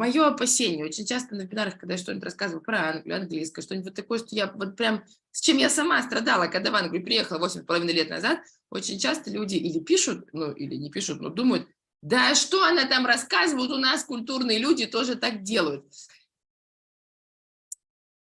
Мое опасение, очень часто на вебинарах, когда я что-нибудь рассказываю про Англию, английское, что-нибудь вот такое, что я вот прям, с чем я сама страдала, когда в Англию приехала 8,5 лет назад, очень часто люди или пишут, ну, или не пишут, но думают, да что она там рассказывает, у нас культурные люди тоже так делают.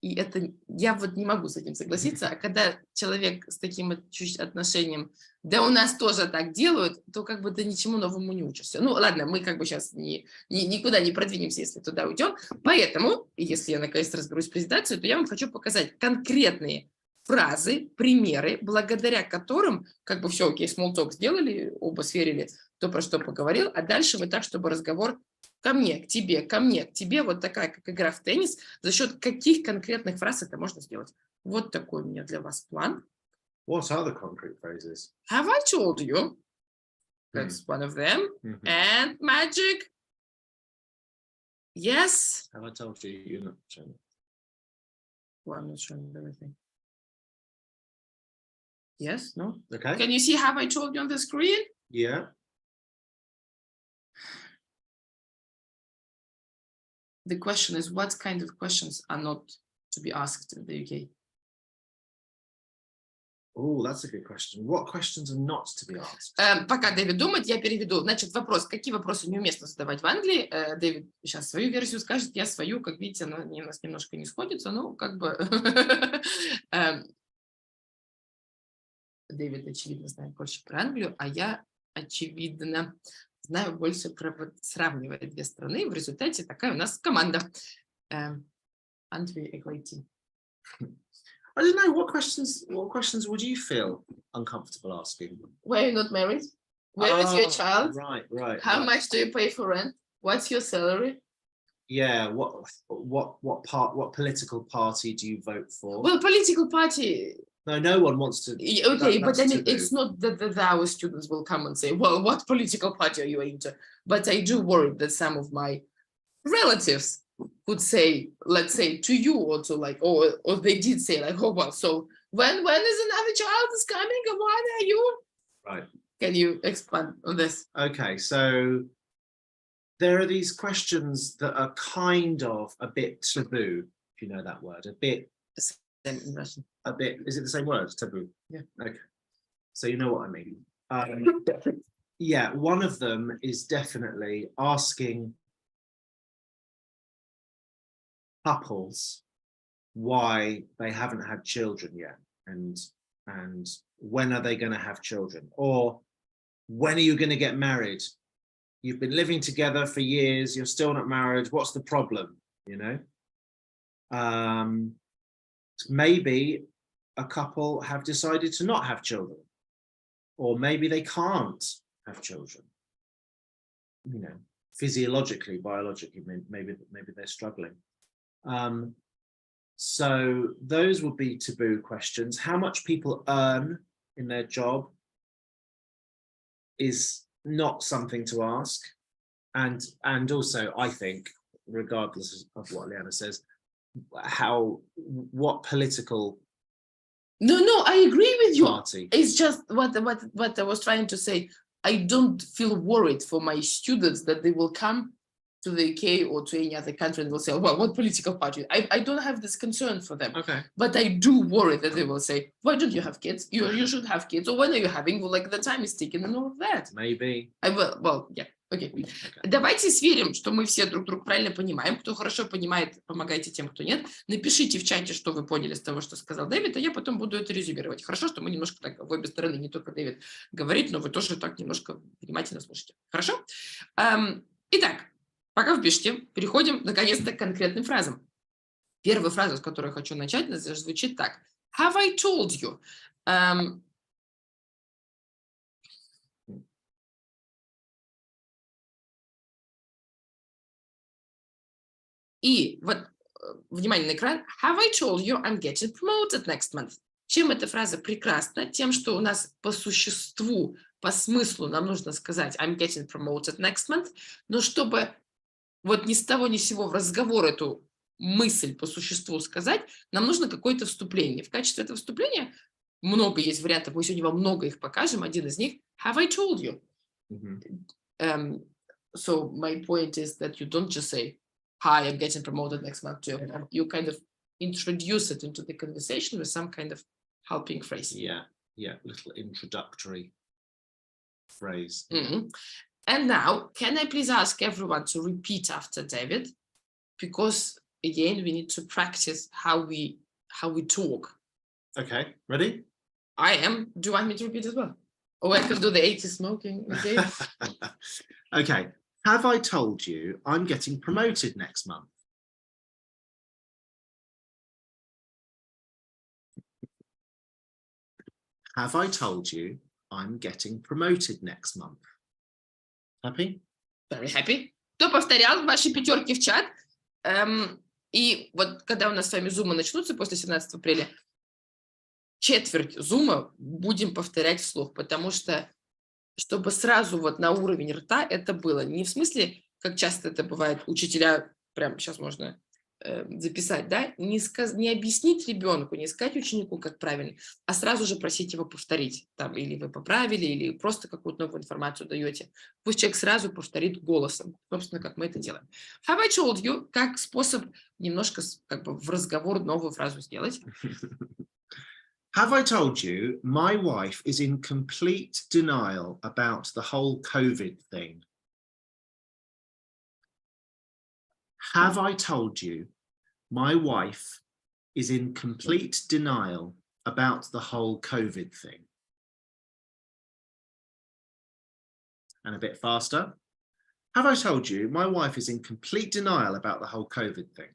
И это, я вот не могу с этим согласиться, а когда человек с таким чуть отношением, да у нас тоже так делают, то как бы ты ничему новому не учишься. Ну ладно, мы как бы сейчас никуда не продвинемся, если туда уйдем. Поэтому, если я наконец разберусь с презентацией, то я вам хочу показать конкретные фразы, примеры, благодаря которым, как бы все, окей, small talk сделали, оба сверили, кто про что поговорил, а дальше мы так, чтобы разговор ко мне, к тебе, вот такая, как игра в теннис, за счет каких конкретных фраз это можно сделать. Вот такой у меня для вас план. What are the concrete phrases? Have I told you? That's one of them. And magic. Yes. Have I told you you're not showing it? Well, I'm not showing everything. Yes, no? Okay. Can you see have I told you on the screen? Yeah. The question is, what kind of questions are not to be asked in the UK? Oh, that's a good question. What questions are not to be asked? Пока Дэвид думает, я переведу. Значит, вопрос, какие вопросы неуместно задавать в Англии? Дэвид сейчас свою версию скажет, я свою, как видите, она у нас немножко не сходится, ну, как бы... Дэвид, очевидно, знает больше про Англию, а я, очевидно, знаю больше про вот, сравнивая две страны. В результате такая у нас команда. Англия и Haiti. I don't know, what questions would you feel uncomfortable asking? Why are you not married? Where is your child? Right. How much do you pay for rent? What's your salary? Yeah, what political party do you vote for? Well, political party. No one wants to. Okay, but I mean, it's not that our students will come and say, well, what political party are you into? But I do worry that some of my relatives would say, let's say to you or to like, or they did say like, oh, well, so when is another child is coming and when are you? Right. Can you expand on this? Okay, so there are these questions that are kind of a bit taboo, if you know that word, a bit, In Russian. a bit, is it the same word, taboo? Yeah. Okay, so you know what I mean. Yeah, one of them is definitely asking couples why they haven't had children yet, and when are they going to have children, or when are you going to get married? You've been living together for years, you're still not married, what's the problem, you know? Maybe a couple have decided to not have children, or maybe they can't have children, you know, physiologically, biologically, maybe they're struggling. So those would be taboo questions. How much people earn in their job is not something to ask. And also, I think, regardless of what Liana says, what political No, I agree with you. party. It's just what I was trying to say. I don't feel worried for my students that they will come to the UK or to any other country and will say, well, what political party? I don't have this concern for them. Okay. But I do worry that they will say, why don't you have kids? You should have kids. Or when are you having? Well, like the time is ticking and all of that. Maybe. Yeah. Okay. Давайте сверим, что мы все друг друга правильно понимаем. Кто хорошо понимает, помогайте тем, кто нет. Напишите в чате, что вы поняли с того, что сказал Дэвид, а я потом буду это резюмировать. Хорошо, что мы немножко так в обе стороны, не только Дэвид говорит, но вы тоже так немножко внимательно слушайте. Хорошо? Итак, пока вы пишете, переходим наконец-то к конкретным фразам. Первая фраза, с которой я хочу начать, звучит так. Have I told you? И вот, внимание на экран. Have I told you I'm getting promoted next month? Чем эта фраза прекрасна? Тем, что у нас по существу, по смыслу нам нужно сказать I'm getting promoted next month, но чтобы вот ни с того ни с сего в разговор эту мысль по существу сказать, нам нужно какое-то вступление. В качестве этого вступления много есть вариантов, мы сегодня вам много их покажем. Один из них Have I told you? So my point is that you don't just say hi, I'm getting promoted next month too. You kind of introduce it into the conversation with some kind of helping phrase. Yeah, little introductory phrase. And now, can I please ask everyone to repeat after David? Because again, we need to practice how we talk. Okay, ready? I am. Do you want me to repeat as well? Or I can do the 80 smoking. Okay. Okay. Have I told you I'm getting promoted next month? Have I told you I'm getting promoted next month? Happy? Very happy. Кто повторял ваши пятерки в чат? И вот когда у нас с вами зумы начнутся после 17 апреля, четверть зума будем повторять вслух, потому что чтобы сразу вот на уровень рта это было. Не в смысле, как часто это бывает, учителя, прямо сейчас можно записать, да, не объяснить ребенку, не сказать ученику, как правильно, а сразу же просить его повторить. Там, или вы поправили, или просто какую-то новую информацию даете. Пусть человек сразу повторит голосом. Собственно, как мы это делаем. Have I told you? Как способ немножко как бы в разговор новую фразу сделать. Have I told you my wife is in complete denial about the whole COVID thing? Have I told you my wife is in complete denial about the whole COVID thing? And a bit faster. Have I told you my wife is in complete denial about the whole COVID thing?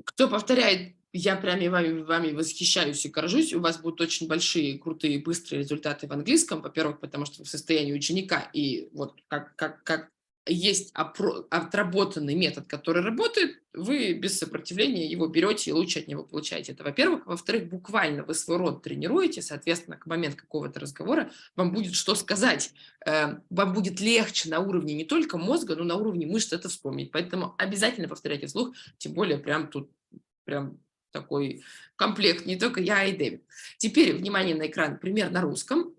Кто повторяет, я прямо вами восхищаюсь и горжусь. У вас будут очень большие, крутые, быстрые результаты в английском. Во-первых, потому что вы в состоянии ученика. И вот как есть отработанный метод, который работает, вы без сопротивления его берете и лучше от него получаете. Это во-первых. Во-вторых, буквально вы свой рот тренируете, соответственно, к моменту какого-то разговора вам будет что сказать. Вам будет легче на уровне не только мозга, но на уровне мышц это вспомнить. Поэтому обязательно повторяйте вслух, тем более прям тут прям такой комплект, не только я и Дэвид. Теперь, внимание на экран, пример на русском.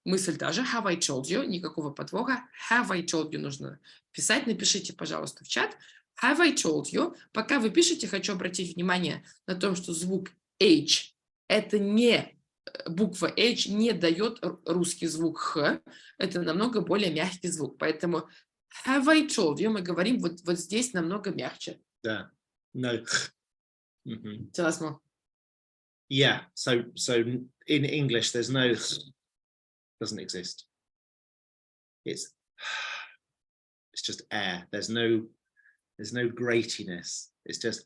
Мысль та же, have I told you, никакого подвоха. Have I told you нужно писать, напишите, пожалуйста, в чат. Have I told you, пока вы пишете, хочу обратить внимание на то, что звук H, это не, буква H не дает русский звук Х, это намного более мягкий звук. Поэтому have I told you, мы говорим вот здесь намного мягче. Да, no. Tell us more. Yeah, so in English there's no, doesn't exist. It's just air. There's no gratiness. It's just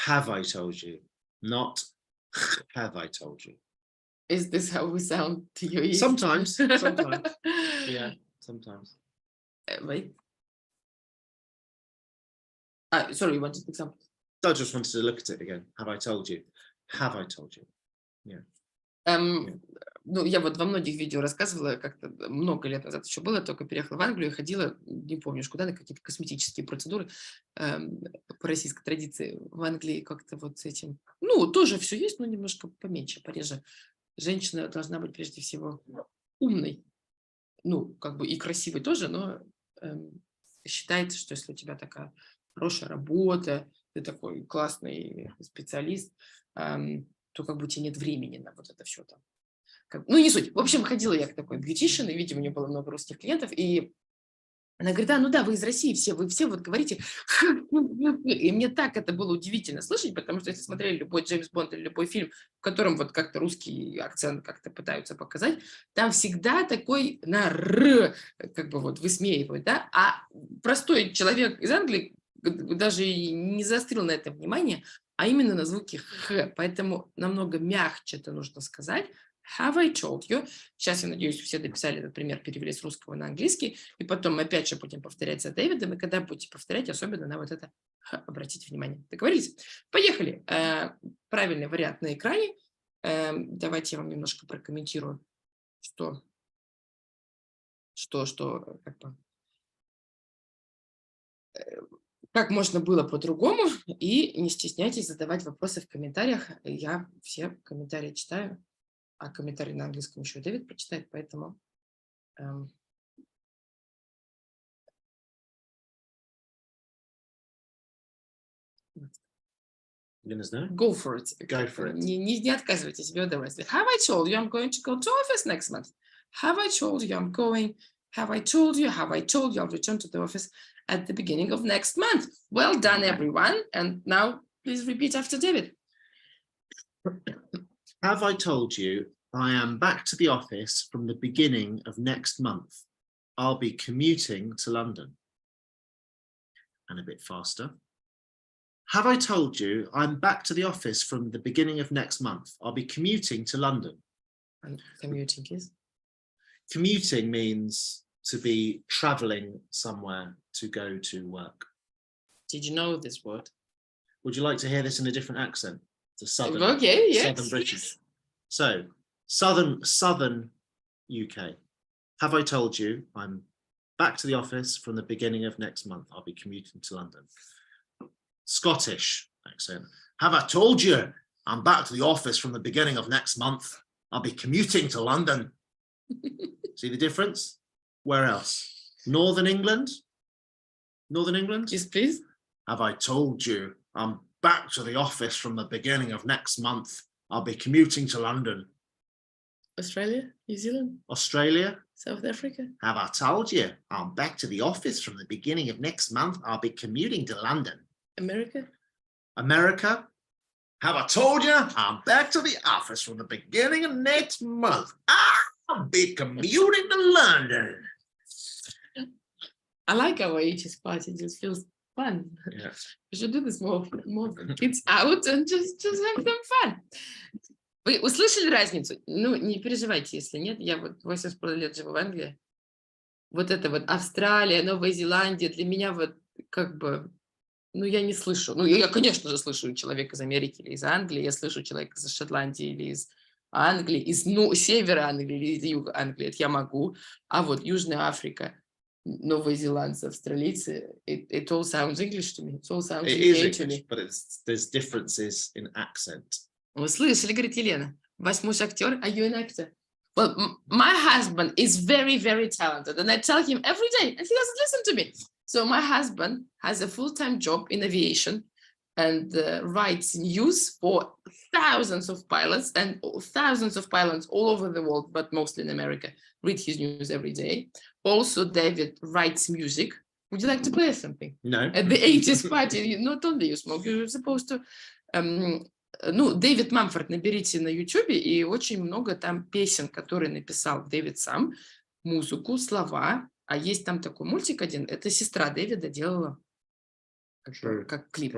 have I told you, not have I told you. Is this how we sound to your ears? Sometimes. Yeah, sometimes. Wait. Sorry, you wanted example? I just wanted to look at it again. Have I told you? Have I told you? Yeah. Ну, я вот во многих видео рассказывала, как-то много лет назад еще было, только переехала в Англию и ходила, не помню куда, на какие-то косметические процедуры по российской традиции в Англии как-то вот с этим. Ну, тоже все есть, но немножко поменьше, пореже. Женщина должна быть прежде всего умной, ну, как бы и красивой тоже, но считается, что если у тебя такая хорошая работа, ты такой классный специалист, то как бы у тебя нет времени на вот это все там. Ну, не суть. В общем, ходила я к такой бьютишен, и, видимо, у нее было много русских клиентов, и она говорит, ну да, вы из России все, вы все вот говорите, и мне так это было удивительно слышать, потому что если смотрели любой Джеймс Бонд или любой фильм, в котором вот как-то русский акцент как-то пытаются показать, там всегда такой на «р», как бы вот высмеивают, да, а простой человек из Англии даже и не заострил на это внимание, а именно на звуке «х», поэтому намного мягче это нужно сказать. Have I told you? Сейчас, я надеюсь, все дописали этот пример, перевели с русского на английский, и потом мы опять же будем повторять за Дэвидом, и когда будете повторять, особенно на вот это обратите внимание. Договорились? Поехали. Правильный вариант на экране. Давайте я вам немножко прокомментирую, что как бы, как можно было по-другому, и не стесняйтесь задавать вопросы в комментариях. Я все комментарии читаю. А комментарий на английском еще Дэвид прочитает, поэтому Go for it. Go for it. Не отказывайте себе удовольствие. Have I told you I'm going to go to office next month? Have I told you I'm going? Have I told you? Have I told you I'll return to the office at the beginning of next month? Well done, everyone. And now please repeat after David. Have I told you I am back to the office from the beginning of next month? I'll be commuting to London. And a bit faster. Have I told you I'm back to the office from the beginning of next month? I'll be commuting to London. And commuting is? Commuting means to be traveling somewhere to go to work. Did you know this word? Would you like to hear this in a different accent? It's a southern, okay, yes, southern British. Yes. So, southern UK. Have I told you I'm back to the office from the beginning of next month? I'll be commuting to London. Scottish accent. Have I told you I'm back to the office from the beginning of next month? I'll be commuting to London. See the difference? Where else? Northern England? Northern England? Yes, please. Have I told you I'm back to the office from the beginning of next month? I'll be commuting to London. Australia, New Zealand, Australia, South Africa. Have I told you I'm back to the office from the beginning of next month? I'll be commuting to London. America. America, have I told you I'm back to the office from the beginning of next month? I'll be commuting to London. I like our ages party. It just feels fun. Yeah. We should do this more often. Kids out and just have some fun. Вы услышали разницу? Ну, не переживайте, если нет. Я вот 80 лет живу в Англии. Вот это вот Австралия, Новая Зеландия, для меня вот как бы, ну, я не слышу. Ну, я, конечно же, слышу человека из Америки или из Англии, я слышу человека из Шотландии или из Англии, из севера Англии или из юга Англии, это я могу. А вот Южная Африка, Новые Зеландцы, австралийцы, it all sounds English to me. It all sounds English, to me. but there's differences in accent. Вы слышали, говорит Елена, ваш муж актер, are you an actor? Well, my husband is very, very talented, and I tell him every day, and he doesn't listen to me. So my husband has a full-time job in aviation and writes news for thousands of pilots and thousands of pilots all over the world, but mostly in America, read his news every day. Also, David writes music. Would you like to play something? No. At the 80s party, not only you smoke, you're supposed to... Ну, Дэвид Мамфорд наберите на YouTube, и очень много там песен, которые написал Дэвид сам, музыку, слова. А есть там такой мультик один, это сестра Дэвида делала как клип.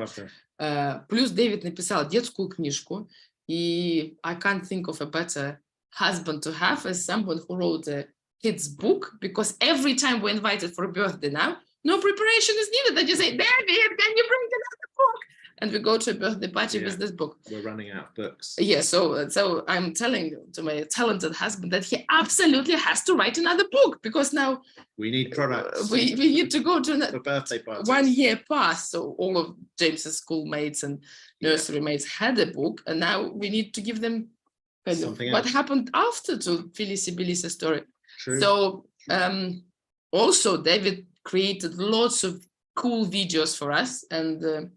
Плюс Дэвид написал детскую книжку, и I can't think of a better husband to have as someone who wrote a kid's book, because every time we're invited for a birthday now, no preparation is needed. They just say, David, can you bring another book? And we go to a birthday party with this book. We're running out of books. Yeah, so I'm telling to my talented husband that he absolutely has to write another book, because now we need products. We need to go to the birthday party. 1 year past, so all of James's schoolmates and nursery mates had a book, and now we need to give them kind of what happened after to Phyllis Sibilisa's story. True. So also David created lots of cool videos for us, and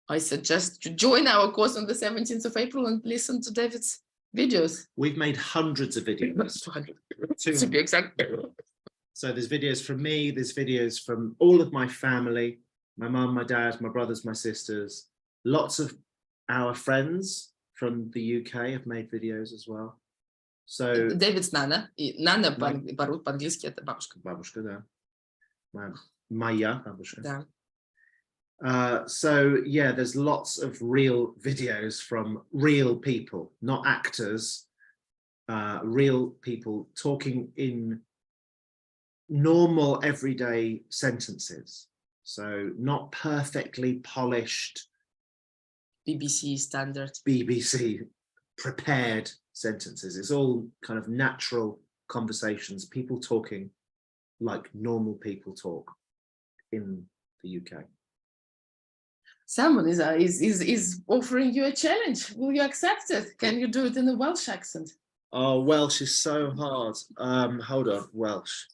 I suggest you join our course on the 17th of April and listen to David's videos. We've made hundreds of videos. 200 to be exact. So there's videos from me, there's videos from all of my family, my mum, my dad, my brothers, my sisters. Lots of our friends from the UK have made videos as well. So David's Nana. Nana по-английски это бабушка. Бабушка, да. Моя бабушка. Да. So yeah, there's lots of real videos from real people, not actors, real people talking in normal everyday sentences. So not perfectly polished BBC standard. BBC prepared sentences. It's all kind of natural conversations, people talking like normal people talk in the UK. Someone is offering you a challenge. Will you accept it? Can you do it in a Welsh accent? Oh, Welsh is so hard. Hold on, Welsh.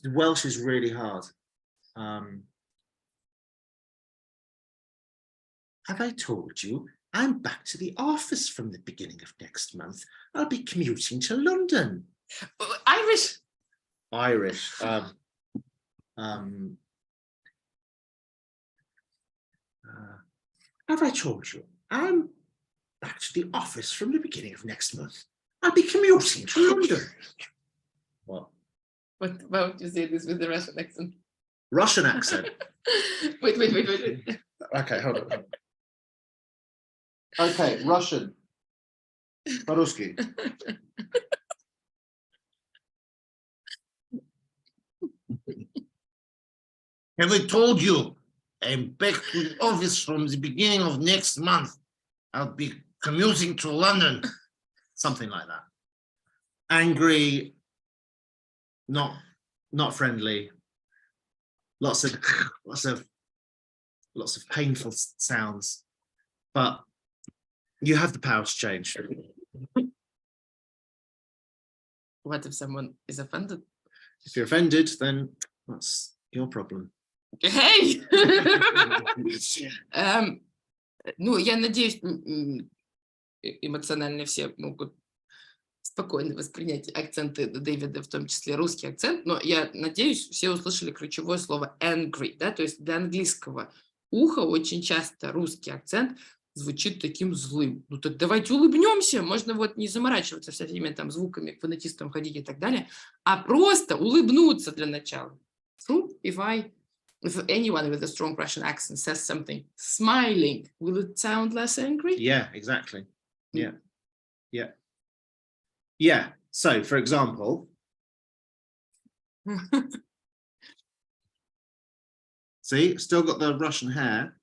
Welsh is really hard. Have I told you I'm back to the office from the beginning of next month? I'll be commuting to London. Irish. Irish. Have I told you I'm back to the office from the beginning of next month? I'll be commuting to London. What? What? Why would you say this with the Russian accent? Russian accent. Wait. Okay, hold on. Okay, Russian. По-русски. Have I told you I'm back to the office from the beginning of next month? I'll be commuting to London. Something like that. Angry, not friendly. Lots of painful sounds, but you have the power to change. What if someone is offended? If you're offended, then that's your problem. Hey! Ну, я надеюсь, эмоционально все могут спокойно воспринять акценты Дэвида, в том числе русский акцент, но я надеюсь, все услышали ключевое слово angry, да, то есть для английского уха очень часто русский акцент звучит таким злым. Ну так давайте улыбнемся, можно вот не заморачиваться со всеми там звуками, к фонетистам ходить и так далее, а просто улыбнуться для начала. So, if anyone with a strong Russian accent says something smiling, will it sound less angry? Yeah, exactly. Yeah. So, for example, see, still got the Russian hair,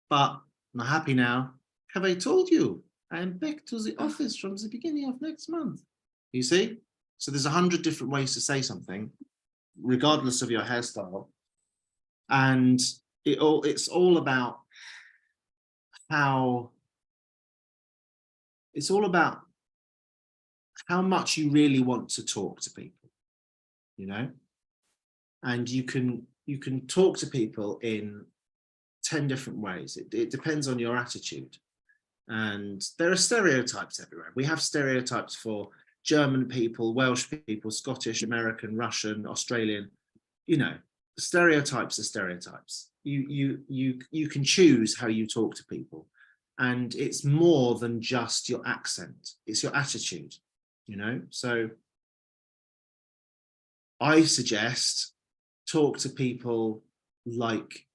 but I'm happy now. Have I told you I'm back to the office from the beginning of next month? You see? So there's 100 different ways to say something, regardless of your hairstyle. And it's all about how much you really want to talk to people, you know? And you can talk to people in 10 different ways. It depends on your attitude. And there are stereotypes everywhere. We have stereotypes for German people, Welsh people, Scottish, American, Russian, Australian. You know, stereotypes are stereotypes. You can choose how you talk to people. And it's more than just your accent. It's your attitude, you know? So I suggest talk to people like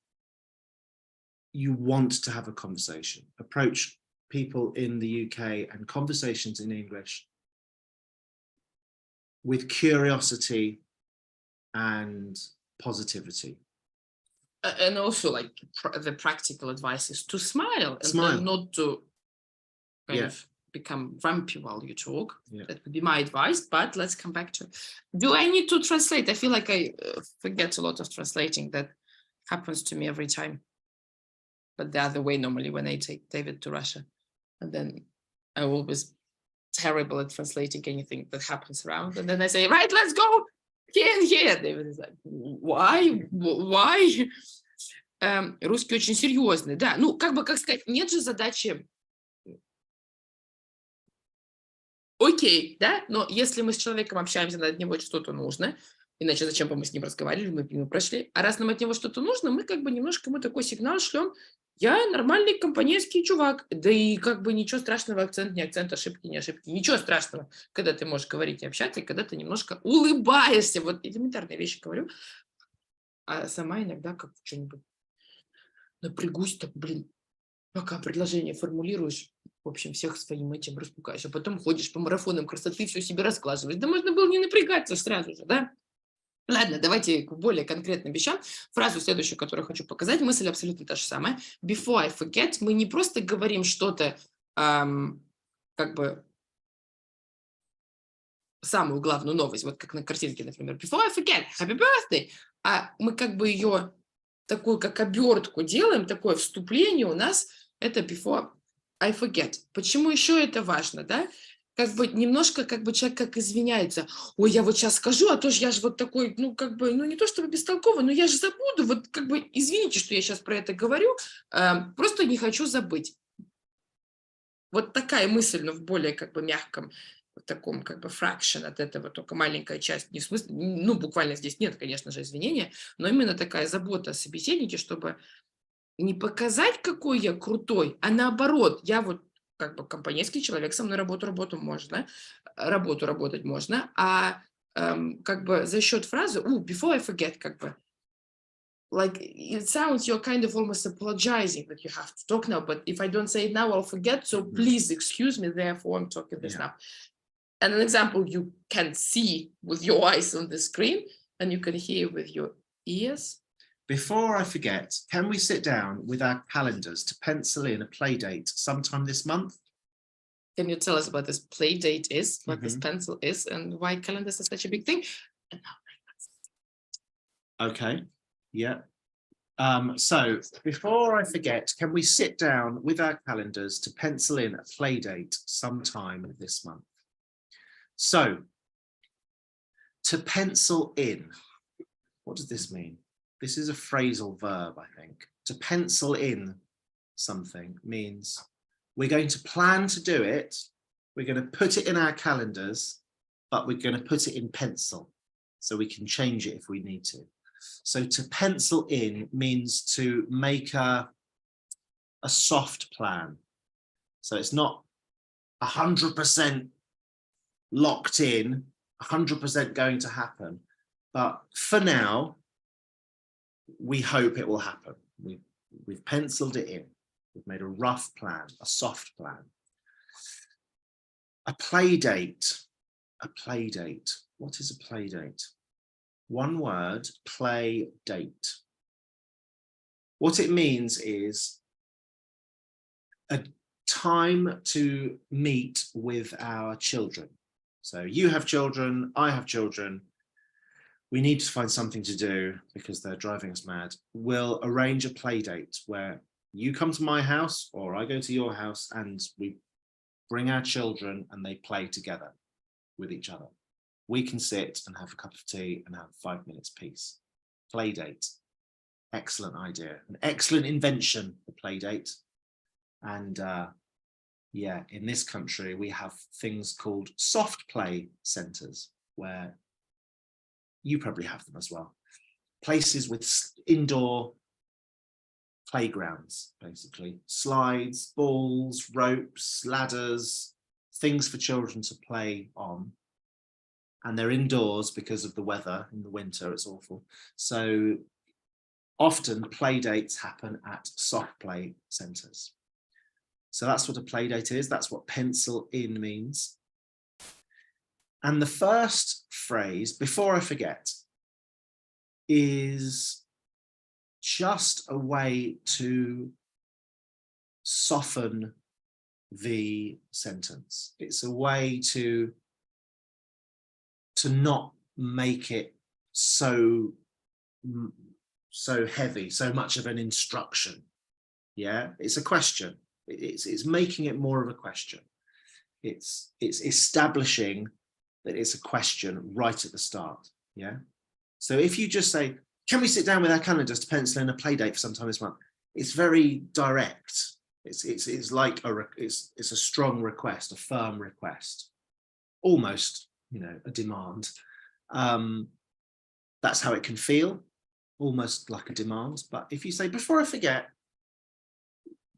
you want to have a conversation. Approach people in the UK and conversations in English with curiosity and positivity. And also, like, the practical advice is to smile and Smile. not to kind of become grumpy while you talk. That would be my advice, but let's come back to, do I need to translate? I feel like I forget a lot of translating. That happens to me every time. But the other way, normally, when I take David to Russia, and then I'm always terrible at translating anything that happens around. And then I say, right, let's go here and here. David is like, why? Русский очень серьезный, да. Ну, как бы, как сказать, нет же задачи. Окей, да, но если мы с человеком общаемся, от него что-то нужно, иначе зачем бы мы с ним разговаривали, мы бы ему прошли. А раз нам от него что-то нужно, мы как бы немножко ему такой сигнал шлем. Я нормальный компанейский чувак. Да и как бы ничего страшного, акцент, не акцент, ошибки, не ошибки. Ничего страшного, когда ты можешь говорить и общаться, и когда ты немножко улыбаешься. Вот элементарные вещи говорю. А сама иногда как что-нибудь напрягусь, так, блин, пока предложение формулируешь, в общем, всех своим этим распугаешь. А потом ходишь по марафонам красоты, все себе рассказываешь. Да можно было не напрягаться сразу же, да? Ладно, давайте к более конкретным вещам. Фразу следующую, которую хочу показать, мысль абсолютно та же самая. Before I forget, мы не просто говорим что-то, как бы, самую главную новость, вот как на картинке, например, before I forget, happy birthday, а мы как бы ее такую, как обертку делаем, такое вступление у нас, это before I forget. Почему еще это важно, да? как бы немножко, как бы человек как извиняется. Ой, я вот сейчас скажу, а то ж я же вот такой, ну, как бы, ну, не то чтобы бестолковый, но я же забуду, вот, как бы, извините, что я сейчас про это говорю, просто не хочу забыть. Вот такая мысль, но в более, как бы, мягком, в таком, как бы, fraction от этого, только маленькая часть, не в смысле, ну, буквально здесь нет, конечно же, извинения, но именно такая забота о собеседнике, чтобы не показать, какой я крутой, а наоборот, я вот как бы компанейский человек, со мной работать можно, работать можно, а как бы за счет фразы before I forget, как бы, like, it sounds you're kind of almost apologizing that you have to talk now, but if I don't say it now, I'll forget, so please excuse me, therefore I'm talking this now. And an example you can see with your eyes on the screen, and you can hear with your ears. Before I forget, can we sit down with our calendars to pencil in a play date sometime this month? Can you tell us what this play date is, what this pencil is, and why calendars are such a big thing? And now, okay, yeah. So before I forget, can we sit down with our calendars to pencil in a play date sometime this month? So, to pencil in, what does this mean? This is a phrasal verb, I think. To pencil in something means we're going to plan to do it, we're going to put it in our calendars, but we're going to put it in pencil so we can change it if we need to. So to pencil in means to make a soft plan. So it's not 100% locked in, 100% going to happen, but for now, we hope it will happen. We've penciled it in. We've made a rough plan, a soft plan. A play date. A play date. What is a play date? One word, play date. What it means is a time to meet with our children. So you have children, I have children. We need to find something to do because they're driving us mad. We'll arrange a play date where you come to my house or I go to your house and we bring our children and they play together with each other. We can sit and have a cup of tea and have 5 minutes peace. Play date. Excellent idea. An excellent invention, the play date. And yeah, in this country, we have things called soft play centres where you probably have them as well. Places with indoor playgrounds, basically. Slides, balls, ropes, ladders, things for children to play on. And they're indoors because of the weather. In the winter, it's awful. So often play dates happen at soft play centres. So that's what a play date is. That's what pencil in means. And the first phrase, before I forget, is just a way to soften the sentence. It's a way to not make it so heavy, so much of an instruction. Yeah, it's a question. It's making it more of a question. It's establishing that it's a question right at the start. Yeah. So if you just say, can we sit down with our calendars to pencil in a play date for sometime this month? It's very direct. It's like it's a strong request, a firm request, almost, you know, a demand. That's how it can feel, almost like a demand. But if you say, before I forget,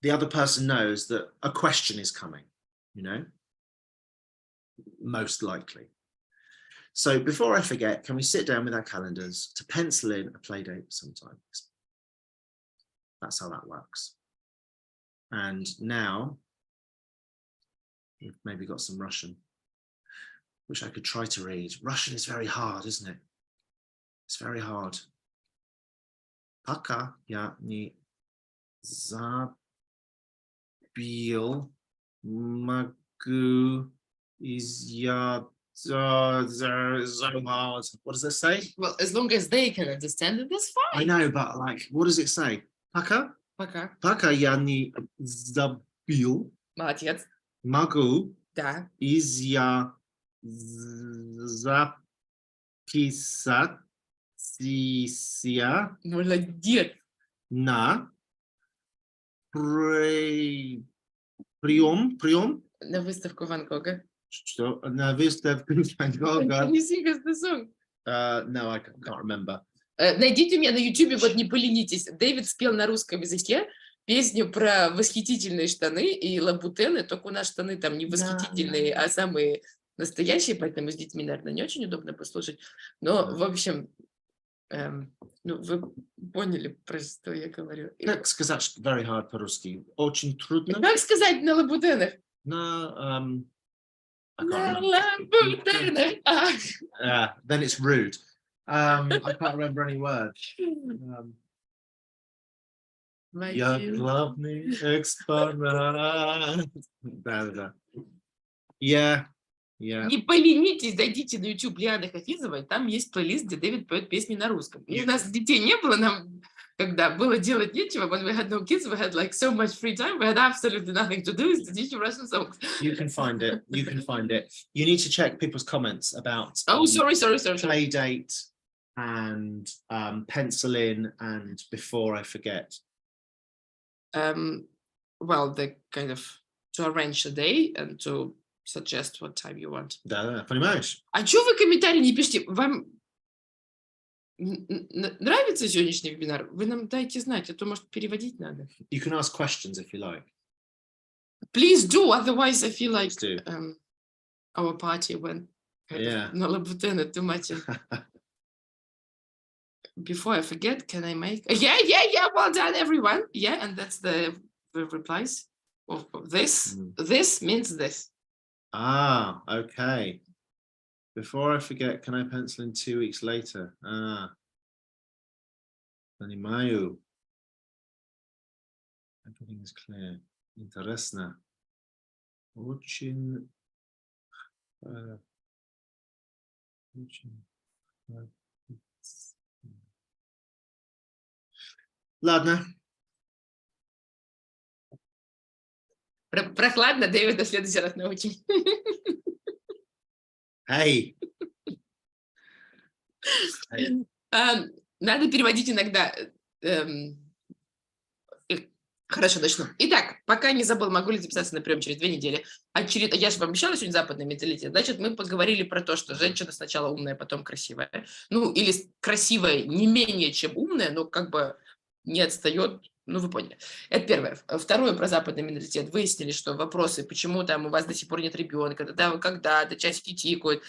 the other person knows that a question is coming, you know, most likely. So before I forget, can we sit down with our calendars to pencil in a play date sometime? That's how that works. And now we've maybe got some Russian, which I could try to read. Russian is very hard, isn't it? It's very hard. Пока я не забил, могу изъять. So hard. What does this say? well, as long as they can understand it, that's I fine. know, but like, what does it say? Пока Пока. я не забил, Молодец. могу Да. Записаться Молодец. на прием, На выставку Ван Гога. что, на выставку Ван Гога. Can you sing us the song? No, I can't remember. Найдите меня на YouTube, вот не поленитесь. Дэвид спел на русском языке песню про восхитительные штаны и лабутены, только у нас штаны там не восхитительные, а самые настоящие, поэтому с детьми, наверное, не очень удобно послушать. Но, в общем, ну, вы поняли, про что я говорю. Как сказать very hard по-русски? Очень трудно. Как сказать на лабутенах? На На лабутенах. then it's rude. I can't remember any words. Я главный экспонат. Да. Yeah. Не поленитесь, зайдите на YouTube Лианы Хафизовой, там есть плейлист, где Дэвид поет песни на русском. И у нас детей не было, нам, когда было делать нечего, when we had no kids, we had like so much free time, we had absolutely nothing to do, is to teach Russian songs. You can find it. You need to check people's comments about Sorry. play date and pencil in and before I forget. Well, they kind of to arrange a day and to suggest what time you want. Да, понимаешь? А что вы комментарии не пишите? Вам нравится сегодняшний вебинар? Вы нам дайте знать, а то, может, переводить надо. You can ask questions if you like. Please do, otherwise I feel like do. Our party went Yeah. на лабутены too much. Before I forget, can I make? Yeah. Well done, everyone. Yeah, and that's the replies of this. This means this. Okay. Before I forget, can I pencil in 2 weeks later? Понимаю. Everything is clear. Интересно. Очень. Ладно. Прохладно, Дэвид, до следующий раз научим. Hey. Надо переводить иногда. Хорошо, начну. Итак, пока не забыл, могу ли записаться на прием через 2 недели. Я же вам обещала сегодня западный менталитет. Значит, мы поговорили про то, что женщина сначала умная, потом красивая. Ну, или красивая не менее, чем умная, но как бы не отстает. Ну, вы поняли. Это первое. Второе, про западный менталитет. Выяснили, что вопросы, почему там у вас до сих пор нет ребенка, когда-то часики тикают,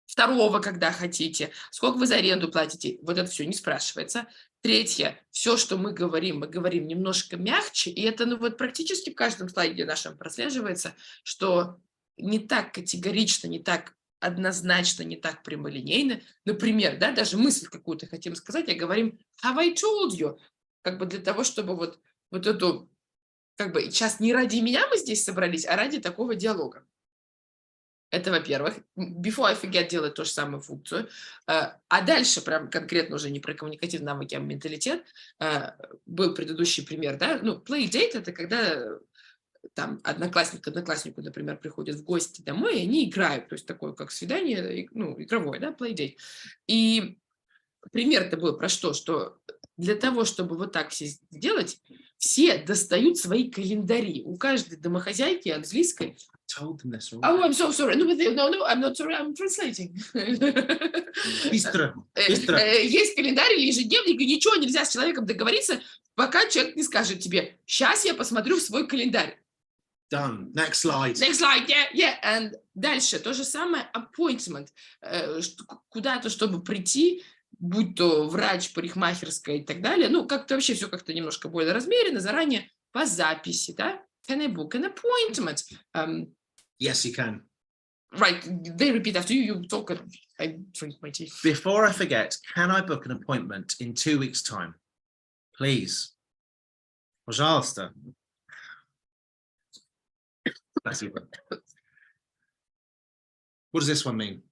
второго, когда хотите, сколько вы за аренду платите, вот это все не спрашивается. Третье, все, что мы говорим немножко мягче, и это, ну, вот практически в каждом слайде нашем прослеживается, что не так категорично, не так однозначно, не так прямолинейно. Например, да, даже мысль какую-то хотим сказать, а говорим have I told you? Как бы для того, чтобы вот эту, как бы сейчас не ради меня мы здесь собрались, а ради такого диалога. Это, во-первых. Before I forget делает ту же самую функцию. А дальше, прям конкретно уже не про коммуникативные навыки, а менталитет. Был предыдущий пример, да? Ну, play date – это когда там одноклассник к однокласснику, например, приходит в гости домой, и они играют. То есть такое, как свидание, ну, игровое, да, play date. И пример-то был про что? Что для того, чтобы вот так все сделать, все достают свои календари. У каждой домохозяйки английской. Told them this Oh, I'm so sorry. No, I'm not sorry. I'm translating. Быстро. Есть календарь или ежедневник, и ничего нельзя с человеком договориться, пока человек не скажет тебе: сейчас я посмотрю в свой календарь. Done. Next slide. Next slide, yeah. And дальше то же самое appointment. Куда-то, чтобы прийти, будь то врач, парикмахерская и так далее. Ну, как-то вообще все как-то немножко более размеренно, заранее, по записи, да? Can I book an appointment? Yes, you can. Right, they repeat after you. You talk. I drink my tea. Before I forget, can I book an appointment in 2 weeks' time? Please. Пожалуйста. Спасибо. What does this one mean?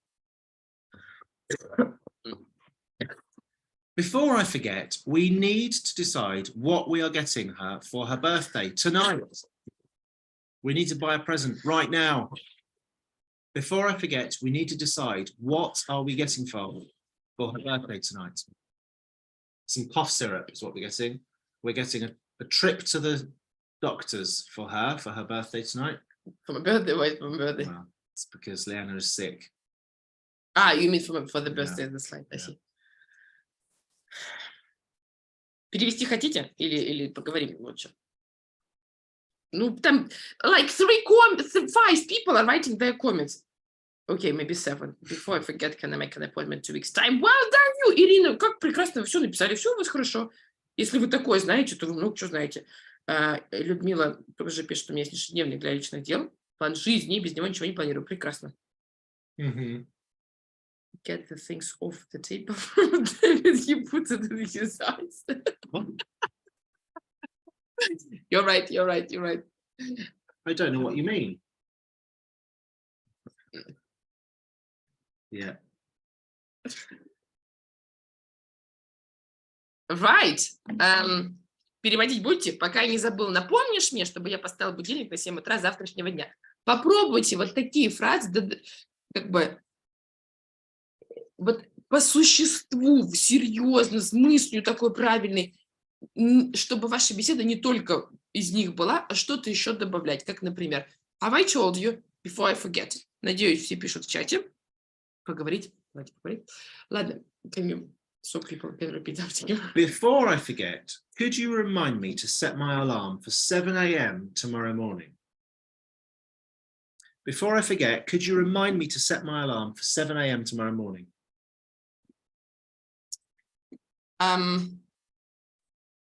Before I forget, we need to decide what we are getting her for her birthday tonight. We need to buy a present right now. Before I forget, we need to decide what are we getting for her birthday tonight. Some cough syrup is what we're getting. We're getting a trip to the doctors for her birthday tonight. For my birthday, wait, for my birthday. Well, it's because Leanna is sick. You mean for the birthday, the slide, I see. Перевести хотите? Или поговорим лучше? Ну, там, like 5 people are writing their comments. Okay, maybe 7. Before I forget, can I make an appointment 2 weeks time? Well done you, Ирина, как прекрасно вы все написали, все у вас хорошо. Если вы такое знаете, то вы много чего знаете. Людмила тоже пишет, что у меня есть ежедневник для личных дел, план жизни, без него ничего не планирую. Прекрасно. Mm-hmm. Get the things off the table. David, he puts it in his eyes. You're right. I don't know what you mean. Yeah. Right. Переводить будете? Пока я не забыл, напомнишь мне, чтобы я поставил будильник на 7 утра завтрашнего дня. Попробуйте вот такие фразы, как бы вот по существу, серьезно, с мыслью такой правильной, чтобы ваша беседа не только из них была, а что-то еще добавлять. Как, например, have I told you before I forget? Надеюсь, все пишут в чате. Поговорить. Давайте поговорить. Ладно, so people can repeat after you. Before I forget, could you remind me to set my alarm for 7 a.m. tomorrow morning? Before I forget, could you remind me to set my alarm for 7 a.m. tomorrow morning?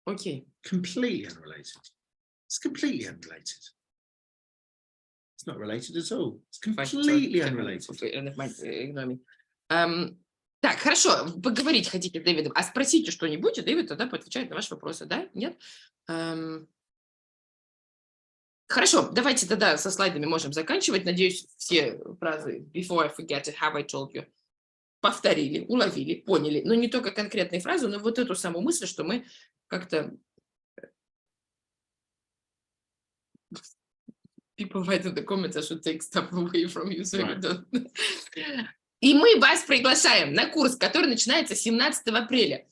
Okay. Completely unrelated. It's completely unrelated. It's not related at all. It's completely unrelated. Так, хорошо, поговорить хотите с Дэвидом, а спросите что-нибудь, и Дэвид тогда отвечает на ваши вопросы, да? Нет? Хорошо, давайте тогда со слайдами можем заканчивать. Надеюсь, все фразы before I forget it, have I told you повторили, уловили, поняли. Но не только конкретные фразы, но вот эту саму мысль, что мы как-то... People write in the comments, I should take stuff away from you, so you don't... И мы вас приглашаем на курс, который начинается 17 апреля.